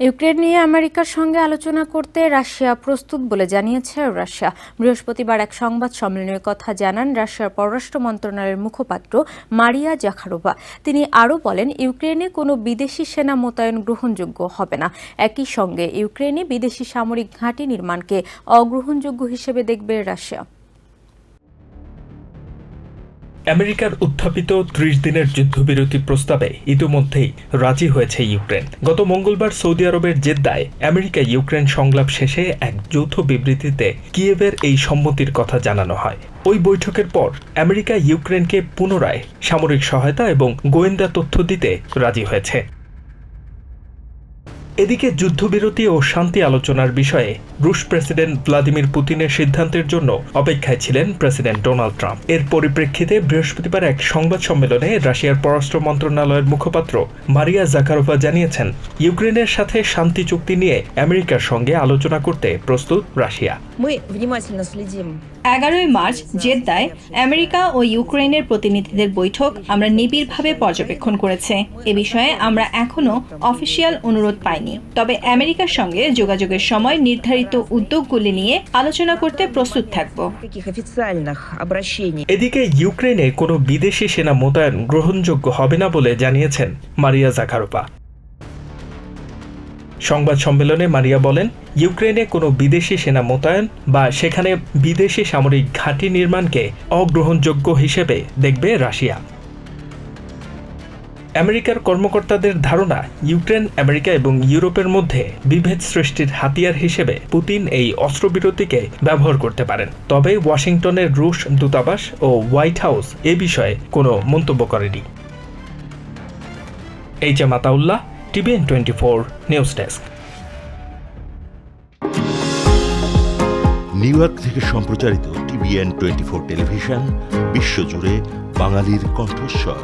Ukraine নিয়ে আমেরিকার সঙ্গে আলোচনা করতে রাশিয়া প্রস্তুত বলে জানিয়েছে রাশিয়া। বৃহস্পতিবার এক সংবাদ সম্মেলনে কথা জানান রাশিয়ার পররাষ্ট্র মন্ত্রণালয়ের মুখপাত্র মারিয়া জাখারোভা। তিনি আরও বলেন, ইউক্রেনে কোনো বিদেশি সেনা মোতায়েন গ্রহণযোগ্য হবে না। একই সঙ্গে ইউক্রেনে বিদেশি সামরিক ঘাঁটি নির্মাণকে অগ্রহণযোগ্য হিসেবে দেখবে রাশিয়া। আমেরিকার উত্থাপিত ৩০ দিনের যুদ্ধবিরতি প্রস্তাবে ইতিমধ্যেই রাজি হয়েছে ইউক্রেন। গত মঙ্গলবার সৌদি আরবের জেদ্দায় আমেরিকা ইউক্রেন সংলাপ শেষে এক যৌথ বিবৃতিতে কিয়েভের এই সম্মতির কথা জানানো হয়। ওই বৈঠকের পর আমেরিকা ইউক্রেনকে পুনরায় সামরিক সহায়তা এবং গোয়েন্দা তথ্য দিতে রাজি হয়েছে। এদিকে যুদ্ধবিরতি ও শান্তি আলোচনার বিষয়ে রুশ প্রেসিডেন্ট ভ্লাদিমির পুতিনের সিদ্ধান্তের জন্য অপেক্ষায় ছিলেন প্রেসিডেন্ট ডোনাল্ড ট্রাম্প। এর পরিপ্রেক্ষিতে বৃহস্পতিবার এক সংবাদ সম্মেলনে রাশিয়ার পররাষ্ট্র মন্ত্রণালয়ের মুখপাত্র মারিয়া জাখারোভা জানিয়েছেন, ইউক্রেনের সাথে শান্তি চুক্তি নিয়ে আমেরিকার সঙ্গে আলোচনা করতে প্রস্তুত রাশিয়া। 11 মার্চ জেদ্দায় আমেরিকা ও ইউক্রেনের প্রতিনিধিদের বৈঠক আমরা নিবিড়ভাবে পর্যবেক্ষণ করেছে। এ বিষয়ে আমরা এখনো অফিসিয়াল অনুরোধ পাইনি, তবে আমেরিকার সঙ্গে যোগাযোগের সময় নির্ধারিত উদ্যোগগুলি নিয়ে আলোচনা করতে প্রস্তুত থাকব। এদিকে ইউক্রেনে কোনো বিদেশি সেনা মোতায়েন গ্রহণযোগ্য হবে না বলে জানিয়েছেন মারিয়া জাখারোভা। সংবাদ সম্মেলনে মারিয়া বলেন, ইউক্রেনে কোনো বিদেশি সেনা মোতায়েন বা সেখানে বিদেশি সামরিক ঘাঁটি নির্মাণকে অগ্রহণযোগ্য হিসেবে দেখবে রাশিয়া। আমেরিকার কর্মকর্তাদের ধারণা, ইউক্রেন, আমেরিকা এবং ইউরোপের মধ্যে বিভেদ সৃষ্টির হাতিয়ার হিসেবে পুতিন এই অস্ত্রবিরতিকে ব্যবহার করতে পারেন। তবে ওয়াশিংটনের রুশ দূতাবাস ও হোয়াইট হাউস এ বিষয়ে কোনো মন্তব্য করেনি। HM. Ataullah, TVN 24 news desk. New York থেকে সম্প্রচারিত টিভিএন 24 টেলিভিশন বিশ্বজুড়ে বাঙালির কণ্ঠস্বর।